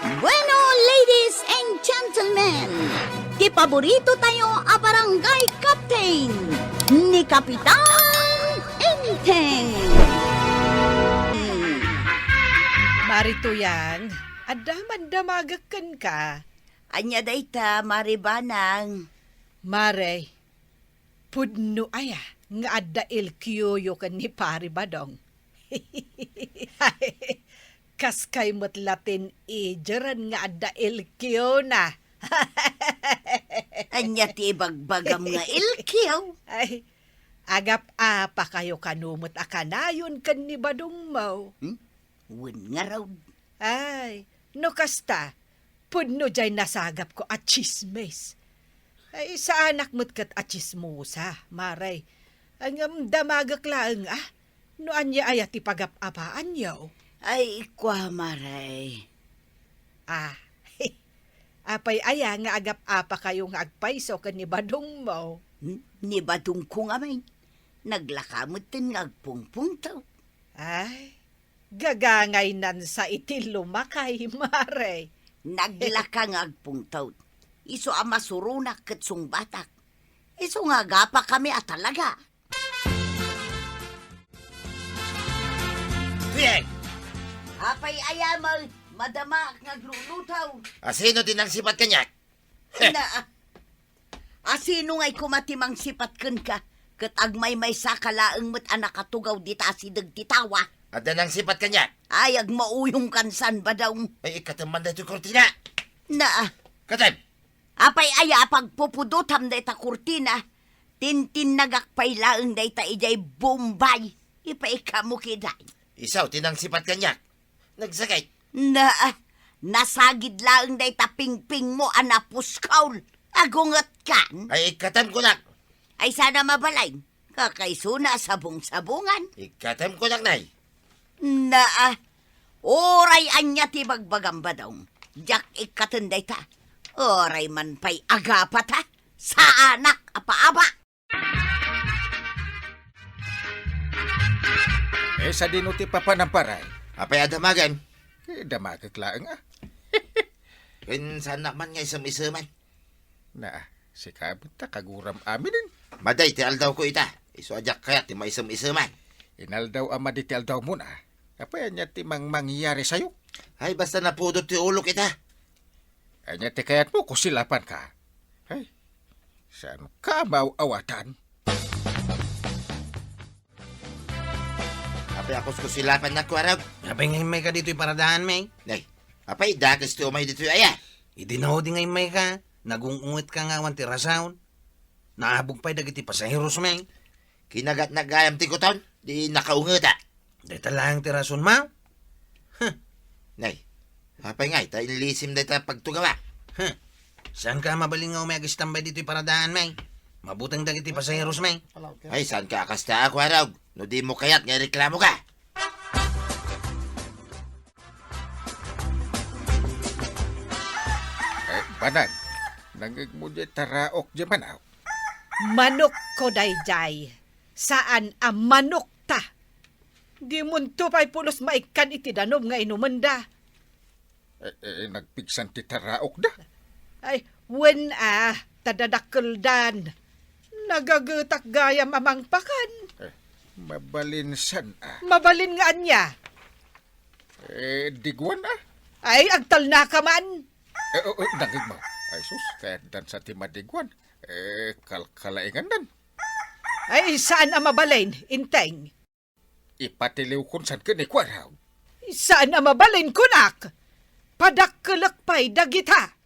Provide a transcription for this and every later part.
Bueno, ladies and gentlemen, kipaborito tayo a barangay captain ni Kapitan Enteng. Marito yan, adaman-damagakan ka. Anya dayta, maribanang. Mare, pudno aya, nga adda il kiyoyo kan ni pari badong. Kas kay mo't Latin ijeran nga adda il kiyo na. Anya ti bagbagam nga ilkiyaw. Ay, agap apa kayo kanumot akanayon kan ni badong mo. Wen nga raw. Ay, no kasta, pudno jay nasagap ko at chismes. Ay, sa anak mo't kat at chismosa, maray. Ang damagak laang no anya ayat ipagap-apaan yaw. Ay, kwa maray. Apay aya nga agap-apa kayo nga agpaiso kan ni badong mo. Ni badong ko nga may. Naglakamot din nga agpungpung taw. Ay, gagangay nan sa itil lumakay, maray. Naglaka nga agpung taw. Iso ang masurunak kat sung batak. Iso nga gapa kami at talaga. Tuyay! Apay ayamal, madama nga glulutaw. Sino din ang sipat kanyak? Na, asino nga'y kumatimang sipat kun ka, kat agmay may sakalaang mo't anak katugaw dita si dagtitawa. At ang sipat kanyak? Ay, agmauyong kansan ba daw? Ay, ikataman na ito kortina. Na, Katam! apay aya pagpupudutam da ita kurtina, tintin nagakpay laang da ita ijay Bombay. Ipay kamukiday. Isaw, tinang sipat kanyak. Nagsakay. Na, nasagid laang da ita pingping mo anapuskaw. Agungat kan. Ay, ikatam ko nak. Ay sana mabalay. Kakaisuna sabong-sabungan. Ikatam ko nak, nay. Na, oray anya ti bagbagam ba daw. Jak ikatunday ta. Oray man pa'y agapat ha. Sa anak apa-aba. Sa dinuti pa panamparay. Apay adamagan. Damagak laang Kung saan naman nga isam-isaman. Na, si kabut ta kaguram aminin. Maday, ti aldaw ko ita. Iso ajak kaya ti maisam-isaman. Inal daw ama di tial daw muna. Apaya niya ti mangyari sa'yo. Ay, basta napudot ti ulo kita. Anya ti kayat mo kusilapan ka. Ay, saan ka mauawatan? Apay akos ko silapan na kuwarag. Apay ngay may ka dito'y paradahan, may. Nay, apay dakas ti umay dito aya. Idinaw di ngay may ka. Nagungungit ka nga wan ti rasaon. Naabog pa'y dagiti pasaheros, may. Kinagat nagayam ti kuton. Di nakaungita. Dahil talang ti rason, ma. Nay, apay ngay, tayo nilisim na ita pagtugawa. Saan ka mabaling nga umay agistambay dito'y paradahan, may. Mabutang dagiti pasaheros, may. Ay, saan ka akasta ako araw? No di mo kayat nga reklamo ka. Banan, nangig mo di taraok di manaw. Manok ko dayjay. Saan ang manok ta? Di munto pa'y pulos maikan iti danom nga inumanda. Nagpigsan ti taraok da. Ay, wen tadadakuldan. Nagagutak gayam amang pakan. Mabalinsan Mabalin nga anya. Diguan Ay, agtal na ka man. Nangig mo. Ay sus, kahit dan sa ti madiguan. Kalkalaingan dan. Ay, saan ang mabalin, inteng? Ipatiliw kun san ka ni kwaraw. Saan ang mabalin, kunak? Padakkelakpay dagita.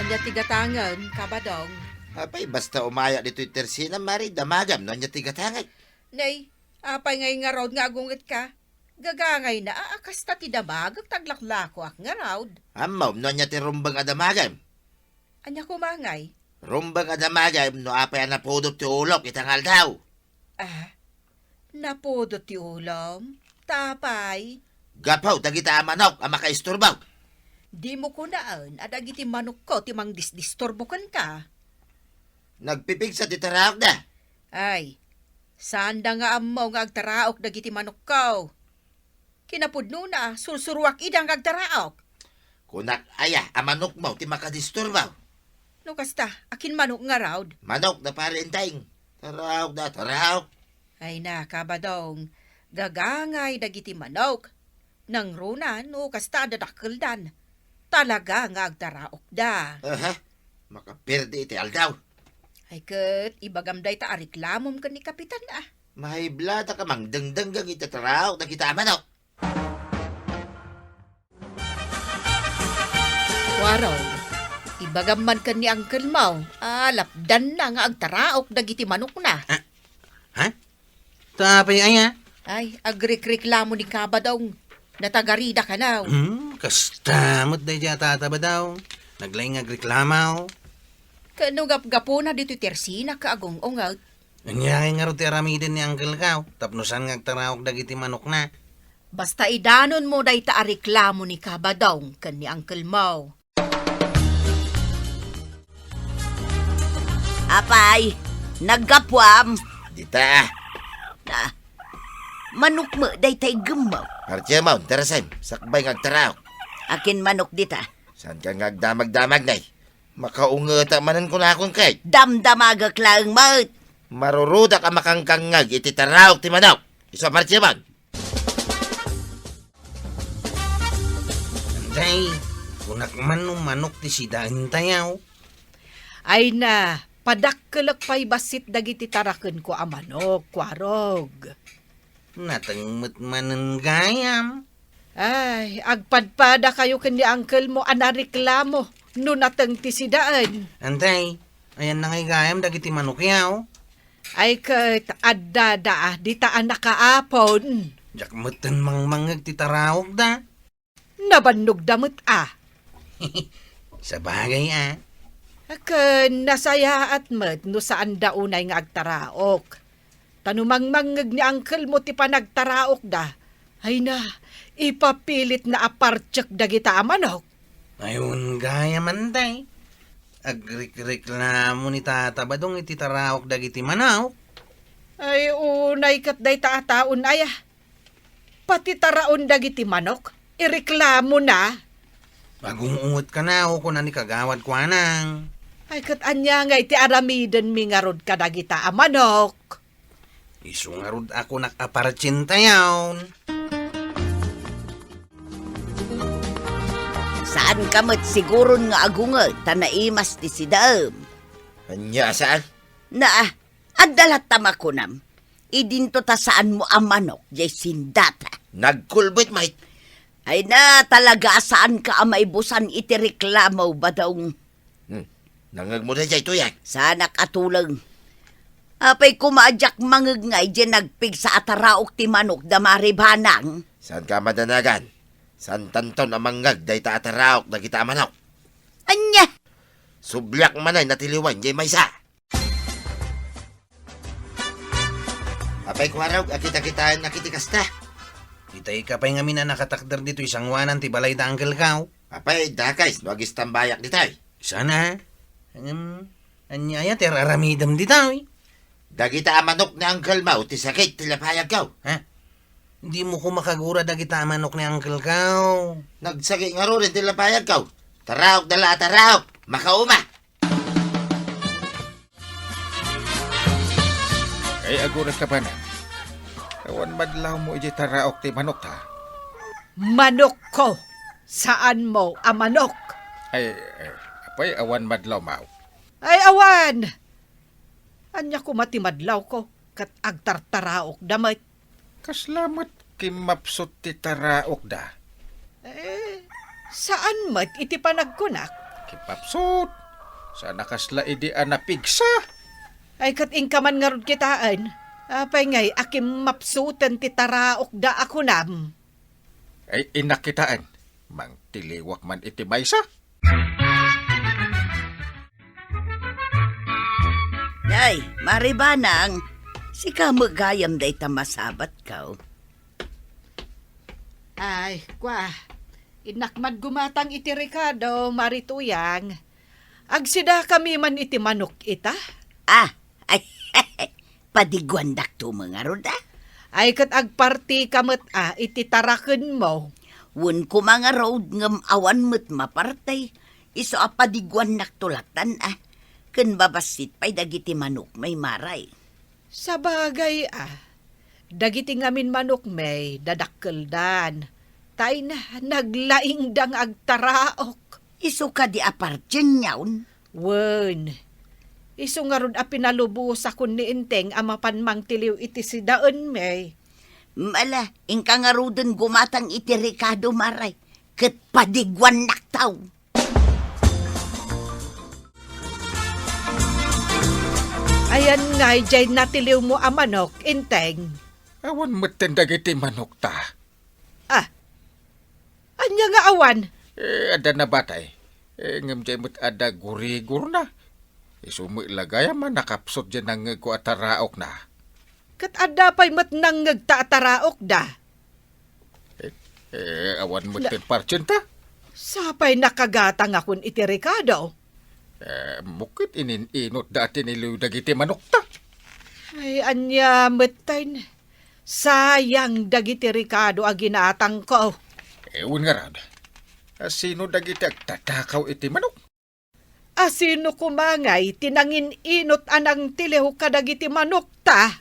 Anya tigatangan, kabadong. Apay, basta umaya dito yung tersina, mari, damagam, no niya tigatangay. Nay, apay ngay nga raud nga agungit ka. Gagangay na aakas ta ti damag, taglaklako ak nga raud. Amaw, no niya ti rumbang adamagam. Anya kumangay? Rumbang adamagam, no apay ang napudot ti ulok, itangal daw. Napodot ti ulam, tapay. Gapaw, dagita amanok, ang makaisturbaw. Di mo kunaan, adagiti manok ko, timang disturbo kan ka. Nagpipig sa titaraok na. Ay, saan da nga amaw nga agtaraok dagiti manok ko? Kinapudno na, sursuruak idang agtaraok. Kunak aya, amanok mo, ti makadisturbaw. No kasta, akin manok nga raw. Manok na parentaing. Taraok na, taraok. Ay na, kabadong, gagangay dagiti manok. Nang runan, no kasta dadakildan. Talaga nga agtaraok da. Aha, makapirdi iti aldaw. Ay kat, ibagamday ta ariklamom ka ni kapitan ah. Mahiblata ka mang dengdenggang iti taraok na kita manok. Waraw, ibagaman ka ni Uncle Mau. Lapdan na nga agtaraok dagiti manok na. Ha? Tapay aya? Ay, agrik-reklamo ni kabadong. Natagarida ka na. Kastamot da dya tataba daw. Naglaing agreklamaw. Kano gap-gapo na dito tersina ka agong-ungaw. Anyay nga ro ti aramiden ni Uncle Kao. Tapnosan nga agtaraok dagiti manok na. Basta idanon mo day ta reklamo ni kabadong kan ni Uncle Mau. Apay, naggapwam. Dita, Na, manok mo, day tay gemaw. hartya mo, tarasan, sakbay nga taraok. Akin manok dita. Saan ka nga agdamag-damag nay? Makaungata manan ko na akong kay. Damdamagak lang mat. Maruruda ka makangkangag iti taraok ti manok. Isa hartya mo. Anday, kunak man nung manok ti sidaan tayaw. Ay na, padakkelak pa'y basit dagiti taraken ko a manok, kwarog. Natangmat manen gayam. Ay, agpadpada kayo kan ni Uncle mo anareklamo no nateng ti sidaan. Anday, ayan na ngay gayam dagiti manok yaw. Ay kat addada di taan nakaapon. Jakmatan mangmangag ti taraok da. Nabannog damit Sa bagay Aken nasaya at met no saan daunay nga agtaraok. Tanumangmangag ni Uncle mo ti panagtaraok da. Ay na, ipapilit na apartsak dagita a manok. Ayun gayam anday. Agrik-reklamo ni tatabadong iti taraok dagiti manok. Ay unay kat day taataon ay pati taraon dagiti manok. Ireklamo na. Magungungot ka na o kung ani kagawad ko anang. Ay kat anya nga iti aramiden mi nga rod kadagita a manok. Isungarod ako nakapartsinta yawn. Saan ka mat siguron nga agungat tanaimas ti sidam. Anya saan? Na, adalat tamakunam. Idinto ta saan mo ang manok, jay sindata. Nagkulbit mate. Ay na, talaga saan ka ang maibusan iti reklamo ba daw? Nangag mo na dyan tuyak. Sana katulang. Apay kumadyak mangagngay dyan nagpig sa ataraok ti manok da maribanang. Saan ka madanagan? Saan tanton ang mangag day ta ataraok na kita manok? Anya! Sublyak manay natiliwan jay maysa. Apay kwaraw, akita-kitaan nakitikasta. Itay ka pa'y nga mina nakatakder dito isang wanan ti balay da Uncle Kao. Apay, dakay, wagis tambayak ditay. Sana, anyaya ter aramidam ditaw. Dagita amanok ni Uncle Mau, ti sakit, tilapayag kaw. Hindi mo ko makagura dagita manok ni Uncle Kao. Nagsakit nga rin, tilapayag kaw. Taraok dala, taraok, makauma. Ay agurat ka ba na? Awan madlaw mo iti taraok ti manok ta. Manok ko. Saan mo a manok? Ay, apay awan madlaw mau. Ay awan. Anya ko matimadlaw ko. Kat agtartaraok damay. Kaslamat kimapsot ti taraok da. Saan mat iti panagkunak? Kipapsot. Sana kasla idi anapigsa. Ay kat ingkaman nga rod kitaan. Apay ngay akim mapsutan ti taraok da ako nam. Ay inakitaan. Mang tiliwak man iti maysa. Ay, maribanang. Si ka magayam day tamasabat kaw. Ay, kwa. Inakmad gumatang iti Ricardo, marituyang. Agsida kami man iti manok ita. Ay, padigwandak to mga roda. Ay kat agparti kamot iti taraken mo. Wen ko mga road ngem awan met mapartay. Iso apadigwan naktulatan Ken babasit pay dagiti manok may maray. Sa bagay dagiti ngamin manok may dadakkeldan. Tay na naglaing dang agtaraok. Iso ka di apartyen yawn. Wen, iso nga ron pinalubos akon ni Inteng amapan mang tiliw iti si Daon may. Mala, ingka nga ruden gumatang iti Ricardo maray. Ket padigwan naktaw. Ayan nga, jay natiliw mo ang manok, Inteng. Awan maten dagiti manok ta. Anya nga awan? Ada na batay. Ngam jay mo't ada guri-gur na. Isumi lagay man nakapsot dyan ang kuataraok na. Kat ada pa'y matnang ngagtaataraok da. Awan maten parchen ta. Sapay nakagatang akon iti Ricardo. Mukit ininot dati niliw dagiti manok ta. Ay, anya matain. Sayang dagiti Ricardo a ginatang ko. Ewan nga rad. Sino dagiti agtatakaw iti manok? Asino kumangay tinangin inot anang tiliw kadagiti manok ta.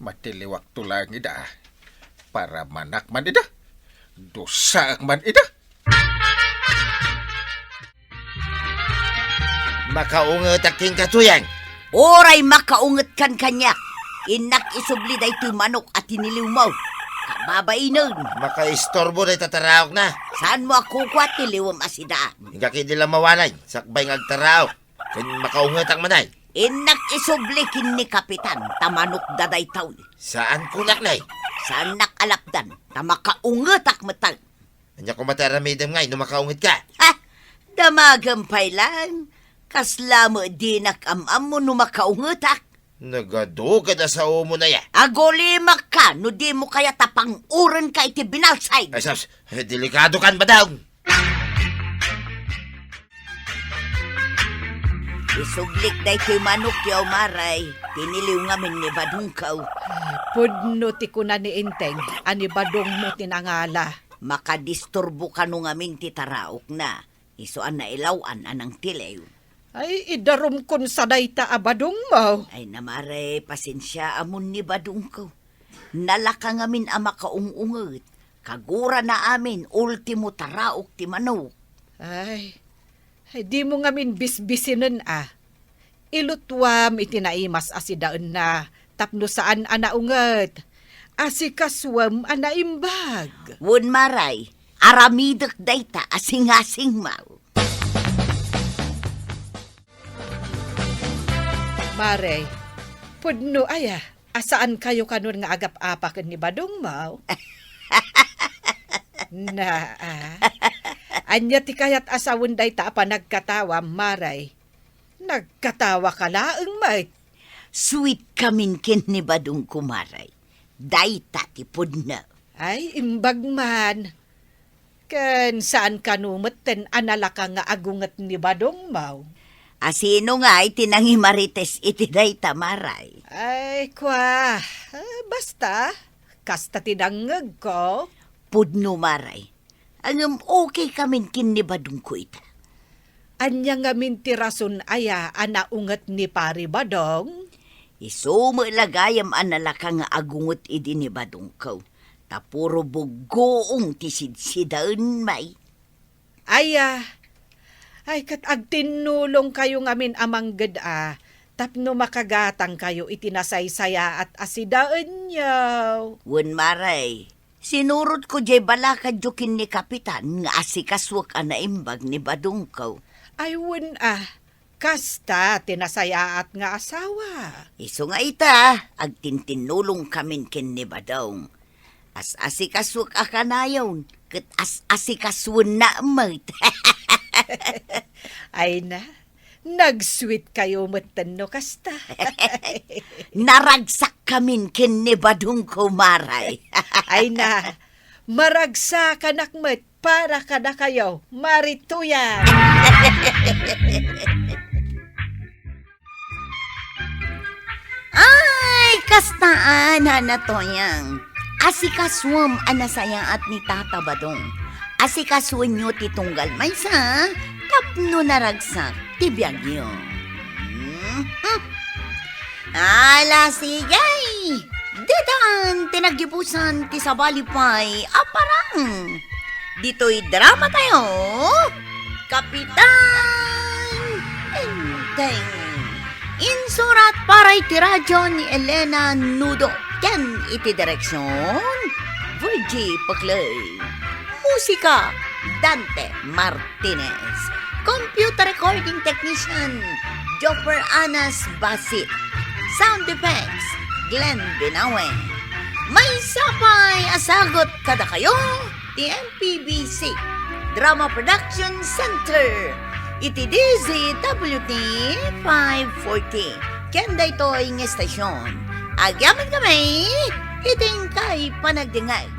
Matiliwak tulang ida. Para manak man ida. Dosa man ida. Makaungot aking katuyang. Oray makaunget kan kanya. Inak isubli da ito manok at tiniliw mo. Kababainon. Makaistorbo na tataraok na. Saan mo ako kwa tiliwam asida? Hingga kidila mawanay. Sakbay ng agtaraok. Kan makaungot ang manay. Inak isubli kin ni kapitan. Tamanok daday taw. Saan kunak nay? Saan nakalapdan? Tamakaunget ak matag. Anya ko mataramidam ngay no makaungot ka. Ha? Damagampay lang. Kasla mo dinak am mo no makaunget ak. Nagadugad na sa umo na ya. Agolimak ka, no di mo kaya tapang uran ka iti binalsay. Ay, Sams, delikado kan ba daw? Isublik da iti manok yaw maray. Tiniliw ngamin ni Badungkaw. Pudno ti kuna ni Inteng, ani badong mo tinangala. Makadisturbo ka no ngamin ti taraok na. Isuan na ilawan anang tilew. Ay, idarom kon sa dayta a badong mo. Ay namare, pasensya amon ni Badungkaw. Nalaka ngamin ama kaungunget. Kagura na amin, ultimo taraok ti manok. Ay, di mo ngamin bisbisinan Ilutwam itinaimas asidaan na, tapno saan anaunget. Asikaswam anaimbag. Wun maray, aramidek dayta asing-asing mau. Mare, pudno asaan kayo kanon nga agap-apakan ni Badong Mau? Na, anya ti kayat asawon day ta pa nagkatawa, Maray. Nagkatawa ka laeng, Mike. Sweet kamin kin ni Badung kumaray. Dayta ti pudna. Ay, imbag man. Ken saan kanumeten analaka nga agungat ni Badong Mau? Asino nga itinangi marites iti dayta maray. Ay, kwa. Basta, kasta tinangag ko. Pudno maray. Ang okay kamin kin ni Badung ko ita. Anya nga mintirason anaungat ni Pari Badong? Iso mo ilagayam analaka nga agungot idi ni Badung ko. Tapuro bugoong tisidsidaan may. Ay, kat agtinulong kayo ngamin amang gada, tapno makagatang kayo itinasaysaya at asidaan niyaw. Wen maray, sinurot ko jay balakad jukin ni kapitan nga asikaswak anaimbag ni Badungkaw. Ay, wen kasta tinasaya at nga asawa. Iso nga ita, agtintinulong kamin kin ni Badong. As asikaswak akanayon, kat as asikaswan na amay. Ay na, nag-sweet kayo matano kasta. Naragsak kamin kin ni Badung ko maray. Ay na, maragsa kanakmet para kada kayo, marituyan. Ay, kastaan na to yang. Asikaswam anasayang at ni Tata Badong. Asikaswan nyo ti tunggal maysa, tapno naragsak ti biyagyo. Ala sigay! Dedan tinaggipusan ti sabalipay aparang. Dito'y drama tayo. Kapitan Enteng. Insurat para iti radyo ni Elena Nudo. Ken iti direksyon Virgie Paclay. Musika Dante Martinez. Computer recording technician Joffer Anas Basit. Sound effects Glenn Binawe. May sapay asagot kada kayo ti MPBC Drama Production Center. Iti DZWT 540. Kenda ito ang estasyon. Agyaman kami, iting kay panagdingag.